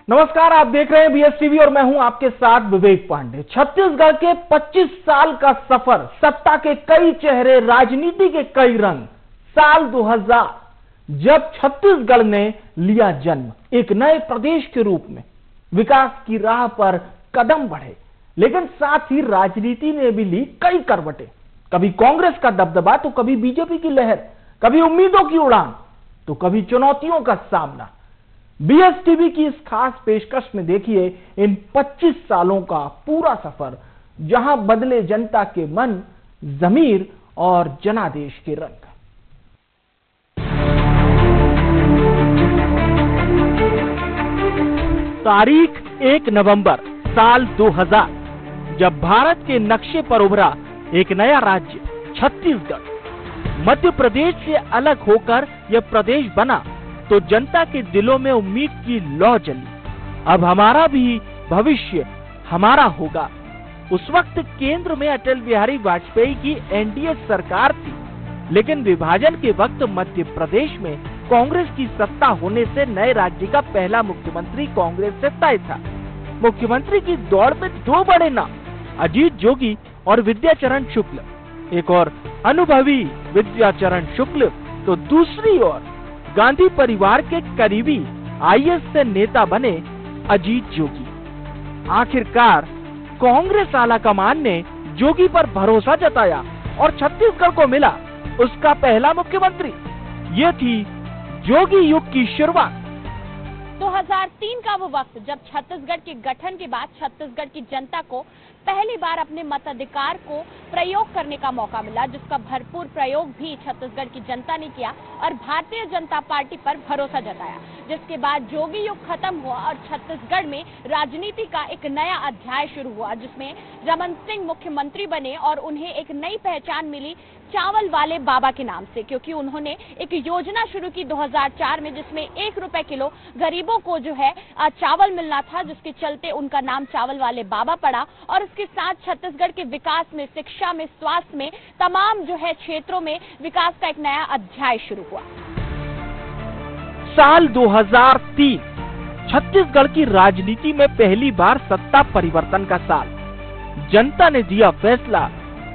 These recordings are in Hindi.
नमस्कार, आप देख रहे हैं BSTV और मैं हूं आपके साथ विवेक पांडे। छत्तीसगढ़ के 25 साल का सफर, सत्ता के कई चेहरे, राजनीति के कई रंग। साल 2000 जब छत्तीसगढ़ ने लिया जन्म, एक नए प्रदेश के रूप में विकास की राह पर कदम बढ़े, लेकिन साथ ही राजनीति ने भी ली कई करवटें। कभी कांग्रेस का दबदबा तो कभी बीजेपी की लहर, कभी उम्मीदों की उड़ान तो कभी चुनौतियों का सामना। BSTV की इस खास पेशकश में देखिए इन 25 सालों का पूरा सफर, जहां बदले जनता के मन, जमीर और जनादेश के रंग। तारीख 1 नवंबर साल 2000, जब भारत के नक्शे पर उभरा एक नया राज्य छत्तीसगढ़। मध्य प्रदेश से अलग होकर यह प्रदेश बना तो जनता के दिलों में उम्मीद की लौ जली। अब हमारा भी भविष्य हमारा होगा। उस वक्त केंद्र में अटल बिहारी वाजपेयी की NDA सरकार थी, लेकिन विभाजन के वक्त मध्य प्रदेश में कांग्रेस की सत्ता होने से नए राज्य का पहला मुख्यमंत्री कांग्रेस से तय था। मुख्यमंत्री की दौड़ में दो बड़े नाम, अजीत जोगी और विद्याचरण शुक्ल। एक और अनुभवी विद्याचरण शुक्ल तो दूसरी ओर गांधी परिवार के करीबी IAS से नेता बने अजीत जोगी। आखिरकार कांग्रेस आलाकमान ने जोगी पर भरोसा जताया और छत्तीसगढ़ को मिला उसका पहला मुख्यमंत्री। ये थी जोगी युग की शुरुआत। 2003 का वो वक्त जब छत्तीसगढ़ के गठन के बाद छत्तीसगढ़ की जनता को पहली बार अपने मताधिकार को प्रयोग करने का मौका मिला, जिसका भरपूर प्रयोग भी छत्तीसगढ़ की जनता ने किया और भारतीय जनता पार्टी पर भरोसा जताया। जिसके बाद जोगी युग खत्म हुआ और छत्तीसगढ़ में राजनीति का एक नया अध्याय शुरू हुआ, जिसमें रमन सिंह मुख्यमंत्री बने और उन्हें एक नई पहचान मिली चावल वाले बाबा के नाम से, क्योंकि उन्होंने एक योजना शुरू की 2004 में, जिसमें 1 रुपए किलो गरीबों को जो है चावल मिलना था, जिसके चलते उनका नाम चावल वाले बाबा पड़ा। और इसके साथ छत्तीसगढ़ के विकास में, शिक्षा में, स्वास्थ्य में, तमाम जो है क्षेत्रों में विकास का एक नया अध्याय शुरू हुआ। साल 2003 छत्तीसगढ़ की राजनीति में पहली बार सत्ता परिवर्तन का साल। जनता ने दिया फैसला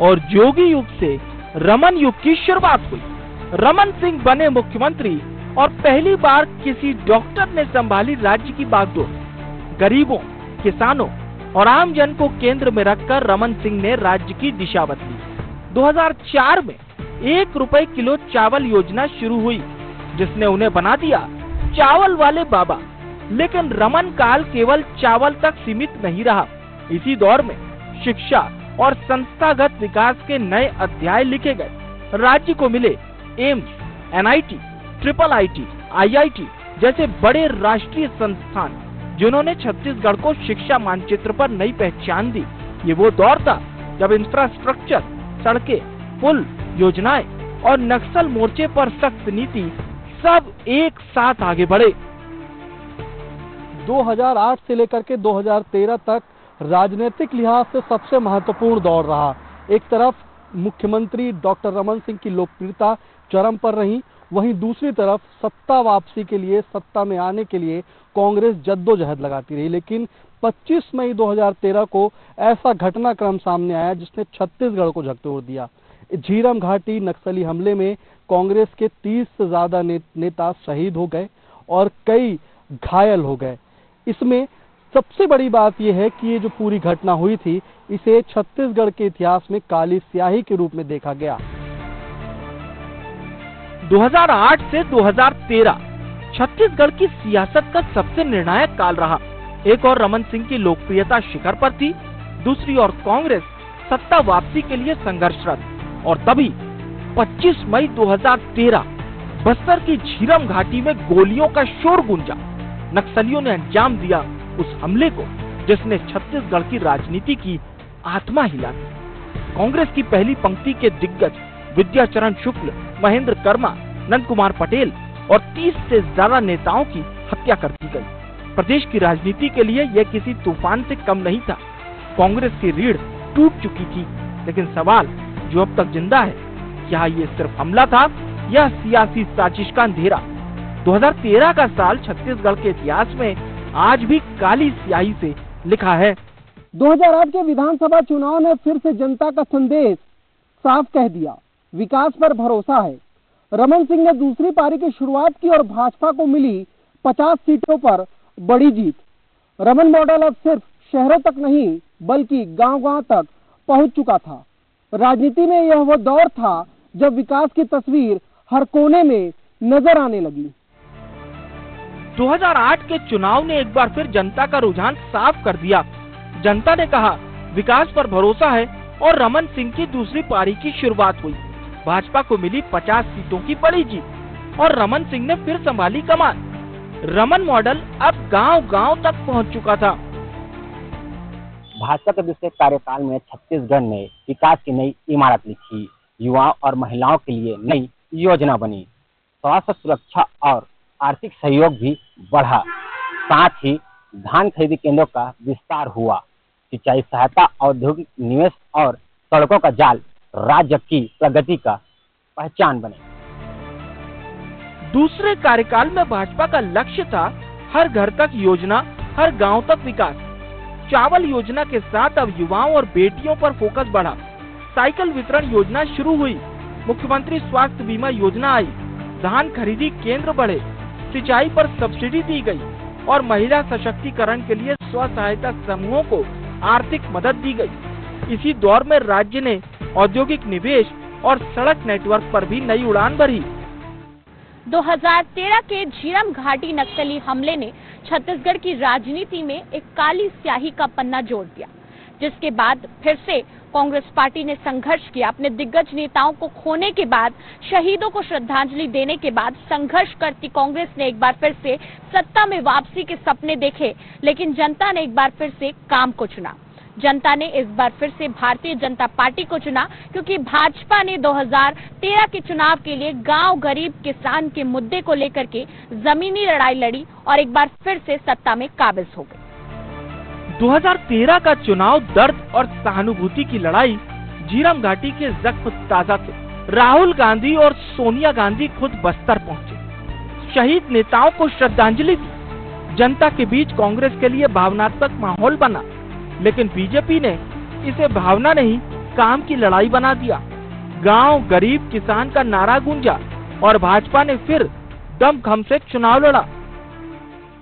और जोगी युग से रमन युग की शुरुआत हुई। रमन सिंह बने मुख्यमंत्री और पहली बार किसी डॉक्टर ने संभाली राज्य की बागडोर। गरीबों, किसानों और आम जन को केंद्र में रखकर रमन सिंह ने राज्य की दिशा बदली। 2004 में 1 रुपए किलो चावल योजना शुरू हुई, जिसने उन्हें बना दिया चावल वाले बाबा। लेकिन रमन काल केवल चावल तक सीमित नहीं रहा। इसी दौर में शिक्षा और संस्थागत विकास के नए अध्याय लिखे गए। राज्य को मिले एम्स, NIT, IIIT, IIT जैसे बड़े राष्ट्रीय संस्थान, जिन्होंने छत्तीसगढ़ को शिक्षा मानचित्र पर नई पहचान दी। ये वो दौर था जब इंफ्रास्ट्रक्चर, सड़कें, पुल, योजनाएं और नक्सल मोर्चे पर सख्त नीति सब एक साथ आगे बढ़े। 2008 से लेकर के 2013 तक राजनीतिक लिहाज से सबसे महत्वपूर्ण दौर रहा। एक तरफ मुख्यमंत्री डॉक्टर रमन सिंह की लोकप्रियता चरम पर रही, वहीं दूसरी तरफ सत्ता वापसी के लिए, सत्ता में आने के लिए कांग्रेस जद्दोजहद लगाती रही। लेकिन 25 मई 2013 को ऐसा घटनाक्रम सामने आया जिसने छत्तीसगढ़ को झकझोर दिया। झीरम घाटी नक्सली हमले में कांग्रेस के 30 से ज्यादा नेता शहीद हो गए और कई घायल हो गए। इसमें सबसे बड़ी बात यह है कि ये जो पूरी घटना हुई थी, इसे छत्तीसगढ़ के इतिहास में काली स्याही के रूप में देखा गया। 2008 से 2013 छत्तीसगढ़ की सियासत का सबसे निर्णायक काल रहा। एक और रमन सिंह की लोकप्रियता शिखर पर थी, दूसरी ओर कांग्रेस सत्ता वापसी के लिए संघर्षरत। और तभी 25 मई 2013 बस्तर की झीरम घाटी में गोलियों का शोर गूंजा। नक्सलियों ने अंजाम दिया उस हमले को जिसने छत्तीसगढ़ की राजनीति की आत्मा हिला दी। कांग्रेस की पहली पंक्ति के दिग्गज विद्याचरण शुक्ल, महेंद्र कर्मा, नंद कुमार पटेल और 30 से ज्यादा नेताओं की हत्या कर दी गई। प्रदेश की राजनीति के लिए यह किसी तूफान से कम नहीं था। कांग्रेस की रीढ़ टूट चुकी थी, लेकिन सवाल जो अब तक जिंदा है, क्या ये सिर्फ हमला था या सियासी साजिश का अंधेरा? 2013 का साल छत्तीसगढ़ के इतिहास में आज भी काली स्याही से लिखा है। 2008 के विधानसभा चुनाव ने फिर से जनता का संदेश साफ कह दिया, विकास पर भरोसा है। रमन सिंह ने दूसरी पारी की शुरुआत की और भाजपा को मिली 50 सीटों पर बड़ी जीत। रमन मॉडल अब सिर्फ शहरों तक नहीं बल्कि गांव-गांव तक पहुंच चुका था। राजनीति में यह वो दौर था जब विकास की तस्वीर हर कोने में नजर आने लगी। 2008 के चुनाव ने एक बार फिर जनता का रुझान साफ कर दिया। जनता ने कहा विकास पर भरोसा है और रमन सिंह की दूसरी पारी की शुरुआत हुई। भाजपा को मिली 50 सीटों की बड़ी जीत और रमन सिंह ने फिर संभाली कमान। रमन मॉडल अब गांव-गांव तक पहुंच चुका था। भाजपा के दूसरे कार्यकाल में छत्तीसगढ़ ने विकास की नई इमारत लिखी, युवाओं और महिलाओं के लिए नई योजना बनी, स्वास्थ्य सुरक्षा और आर्थिक सहयोग भी बढ़ा। साथ ही धान खरीदी केंद्रों का विस्तार हुआ, सिंचाई सहायता, औद्योगिक निवेश और सड़कों का जाल राज्य की प्रगति का पहचान बने। दूसरे कार्यकाल में भाजपा का लक्ष्य था हर घर तक योजना, हर गांव तक विकास। चावल योजना के साथ अब युवाओं और बेटियों पर फोकस बढ़ा। साइकिल वितरण योजना शुरू हुई, मुख्यमंत्री स्वास्थ्य बीमा योजना आई, धान खरीदी केंद्र बढ़े, सिंचाई पर सब्सिडी दी गई और महिला सशक्तिकरण के लिए स्व सहायता समूहों को आर्थिक मदद दी गई। इसी दौर में राज्य ने औद्योगिक निवेश और सड़क नेटवर्क पर भी नई उड़ान भरी। 2013 के झीरम घाटी नक्सली हमले ने छत्तीसगढ़ की राजनीति में एक काली स्याही का पन्ना जोड़ दिया, जिसके बाद फिर से कांग्रेस पार्टी ने संघर्ष किया। अपने दिग्गज नेताओं को खोने के बाद, शहीदों को श्रद्धांजलि देने के बाद संघर्ष करती कांग्रेस ने एक बार फिर से सत्ता में वापसी के सपने देखे, लेकिन जनता ने एक बार फिर से काम को चुना। जनता ने इस बार फिर से भारतीय जनता पार्टी को चुना, क्योंकि भाजपा ने 2013 के चुनाव के लिए गांव, गरीब, किसान के मुद्दे को लेकर के जमीनी लड़ाई लड़ी और एक बार फिर से सत्ता में काबिज हो गई। 2013 का चुनाव दर्द और सहानुभूति की लड़ाई, झीरम घाटी के जख्म ताजा थे। राहुल गांधी और सोनिया गांधी खुद बस्तर पहुंचे, शहीद नेताओं को श्रद्धांजलि दी। जनता के बीच कांग्रेस के लिए भावनात्मक माहौल बना, लेकिन बीजेपी ने इसे भावना नहीं, काम की लड़ाई बना दिया। गांव, गरीब, किसान का नारा गूंजा और भाजपा ने फिर दमखम से चुनाव लड़ा।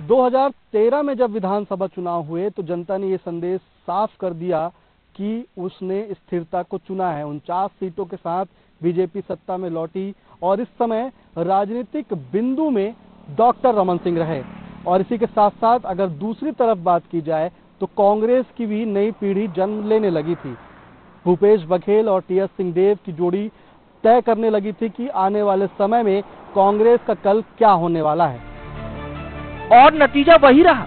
2013 में जब विधानसभा चुनाव हुए तो जनता ने ये संदेश साफ कर दिया कि उसने स्थिरता को चुना है। 49 सीटों के साथ बीजेपी सत्ता में लौटी और इस समय राजनीतिक बिंदु में डॉक्टर रमन सिंह रहे। और इसी के साथ साथ अगर दूसरी तरफ बात की जाए तो कांग्रेस की भी नई पीढ़ी जन्म लेने लगी थी। भूपेश बघेल और टीएस सिंहदेव की जोड़ी तय करने लगी थी कि आने वाले समय में कांग्रेस का कल क्या होने वाला है। और नतीजा वही रहा,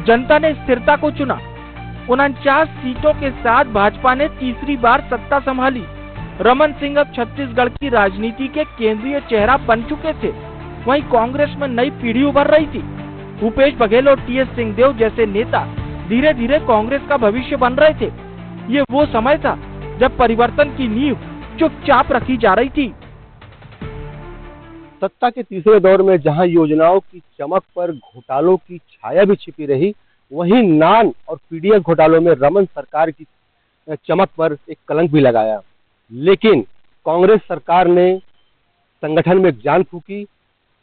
जनता ने स्थिरता को चुना। 49 सीटों के साथ भाजपा ने तीसरी बार सत्ता संभाली। रमन सिंह अब छत्तीसगढ़ की राजनीति के केंद्रीय चेहरा बन चुके थे। वहीं कांग्रेस में नई पीढ़ी उभर रही थी। भूपेश बघेल और टीएस सिंहदेव जैसे नेता धीरे धीरे कांग्रेस का भविष्य बन रहे थे। ये वो समय था जब परिवर्तन की नींव चुपचाप रखी जा रही थी। सत्ता के तीसरे दौर में जहां योजनाओं की चमक पर घोटालों की छाया भी छिपी रही, वहीं नान और पीडीएस घोटालों में रमन सरकार की चमक पर एक कलंक भी लगाया। लेकिन कांग्रेस सरकार ने संगठन में जान फूकी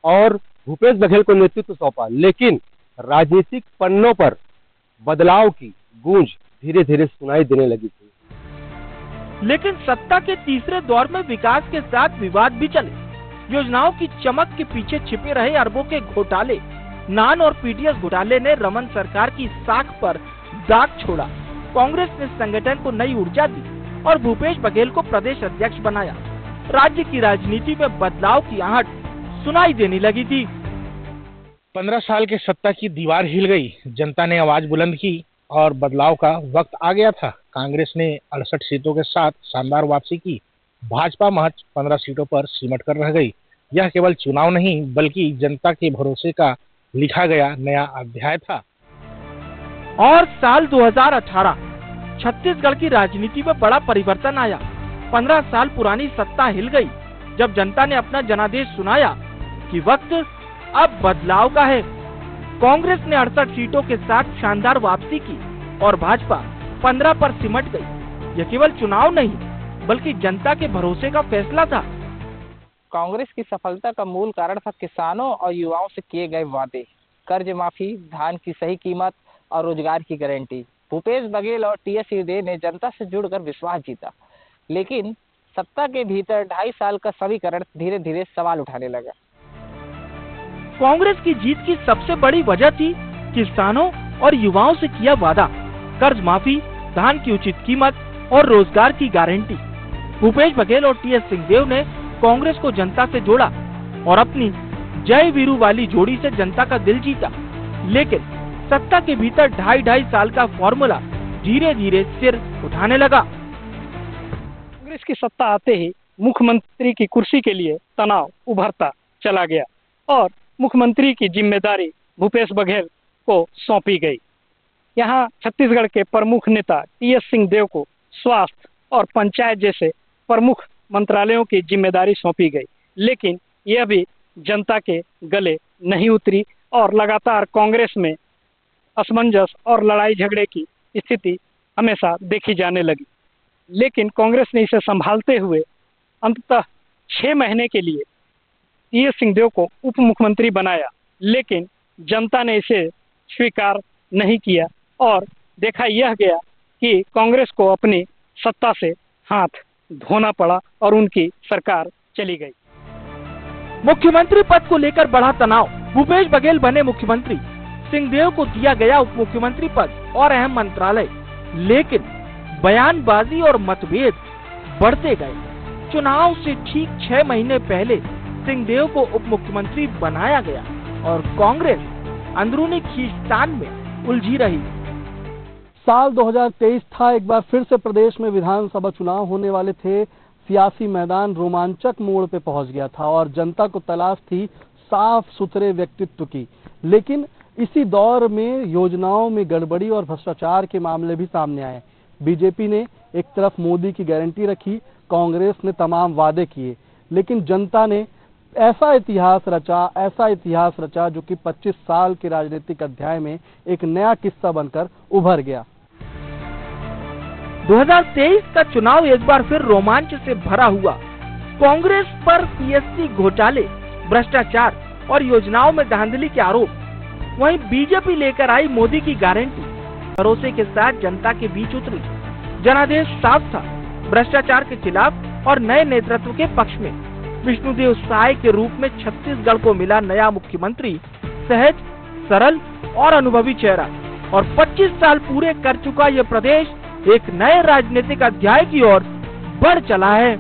और भूपेश बघेल को नेतृत्व सौंपा, लेकिन राजनीतिक पन्नों पर बदलाव की गूंज धीरे धीरे सुनाई देने लगी थी। लेकिन सत्ता के तीसरे दौर में विकास के साथ विवाद भी चले। योजनाओं की चमक के पीछे छिपे रहे अरबों के घोटाले। नान और पीडीएस घोटाले ने रमन सरकार की साख पर दाग छोड़ा। कांग्रेस ने संगठन को नई ऊर्जा दी और भूपेश बघेल को प्रदेश अध्यक्ष बनाया। राज्य की राजनीति में बदलाव की आहट सुनाई देने लगी थी। 15 साल के सत्ता की दीवार हिल गई, जनता ने आवाज बुलंद की और बदलाव का वक्त आ गया था। कांग्रेस ने 68 सीटों के साथ शानदार वापसी की। भाजपा महज 15 सीटों पर सिमट कर रह गई। यह केवल चुनाव नहीं बल्कि जनता के भरोसे का लिखा गया नया अध्याय था। और साल 2018 छत्तीसगढ़ की राजनीति में बड़ा परिवर्तन आया। 15 साल पुरानी सत्ता हिल गई जब जनता ने अपना जनादेश सुनाया कि वक्त अब बदलाव का है। कांग्रेस ने 68 सीटों के साथ शानदार वापसी की और भाजपा 15 पर सिमट गई। यह केवल चुनाव नहीं बल्कि जनता के भरोसे का फैसला था। कांग्रेस की सफलता का मूल कारण था किसानों और युवाओं से किए गए वादे, कर्ज माफी, धान की सही कीमत और रोजगार की गारंटी। भूपेश बघेल और टीएस सिंहदेव ने जनता से जुड़कर विश्वास जीता, लेकिन सत्ता के भीतर 2.5 साल का समीकरण धीरे धीरे सवाल उठाने लगा। कांग्रेस की जीत की सबसे बड़ी वजह थी किसानों और युवाओं से किया वादा, कर्ज माफी, धान की उचित कीमत और रोजगार की गारंटी। भूपेश बघेल और टीएस सिंहदेव ने कांग्रेस को जनता से जोड़ा और अपनी जय वीरू वाली जोड़ी से जनता का दिल जीता। लेकिन सत्ता के भीतर 2.5 साल का फॉर्मूला धीरे धीरे सिर उठाने लगा। कांग्रेस की सत्ता आते ही मुख्यमंत्री की कुर्सी के लिए तनाव उभरता चला गया और मुख्यमंत्री की जिम्मेदारी भूपेश बघेल को सौंपी गई। यहाँ छत्तीसगढ़ के प्रमुख नेता टीएस सिंहदेव को स्वास्थ्य और पंचायत जैसे प्रमुख मंत्रालयों की जिम्मेदारी सौंपी गई, लेकिन यह भी जनता के गले नहीं उतरी और लगातार कांग्रेस में असमंजस और लड़ाई झगड़े की स्थिति हमेशा देखी जाने लगी। लेकिन कांग्रेस ने इसे संभालते हुए अंततः 6 महीने के लिए टीएस सिंहदेव को उप मुख्यमंत्री बनाया, लेकिन जनता ने इसे स्वीकार नहीं किया और देखा यह गया कि कांग्रेस को अपनी सत्ता से हाथ धोना पड़ा और उनकी सरकार चली गई। मुख्यमंत्री पद को लेकर बढ़ा तनाव। भूपेश बघेल बने मुख्यमंत्री, सिंहदेव को दिया गया उप मुख्यमंत्री पद और अहम मंत्रालय, लेकिन बयानबाजी और मतभेद बढ़ते गए। चुनाव से ठीक 6 महीने पहले सिंहदेव को उप मुख्यमंत्री बनाया गया और कांग्रेस अंदरूनी खींचतान में उलझी रही। साल 2023 था, एक बार फिर से प्रदेश में विधानसभा चुनाव होने वाले थे। सियासी मैदान रोमांचक मोड़ पे पहुंच गया था और जनता को तलाश थी साफ सुथरे व्यक्तित्व की। लेकिन इसी दौर में योजनाओं में गड़बड़ी और भ्रष्टाचार के मामले भी सामने आए। बीजेपी ने एक तरफ मोदी की गारंटी रखी, कांग्रेस ने तमाम वादे किए, लेकिन जनता ने ऐसा इतिहास रचा जो कि 25 साल के राजनीतिक अध्याय में एक नया किस्सा बनकर उभर गया। 2023 का चुनाव एक बार फिर रोमांच से भरा हुआ। कांग्रेस पर पीएससी घोटाले, भ्रष्टाचार और योजनाओं में धांधली के आरोप। वहीं बीजेपी लेकर आई मोदी की गारंटी, भरोसे के साथ जनता के बीच उतरी। जनादेश साफ था, भ्रष्टाचार के खिलाफ और नए नेतृत्व के पक्ष में। विष्णुदेव साय के रूप में छत्तीसगढ़ को मिला नया मुख्यमंत्री, सहज, सरल और अनुभवी चेहरा। और 25 साल पूरे कर चुका ये प्रदेश एक नए राजनीतिक अध्याय की ओर बढ़ चला है।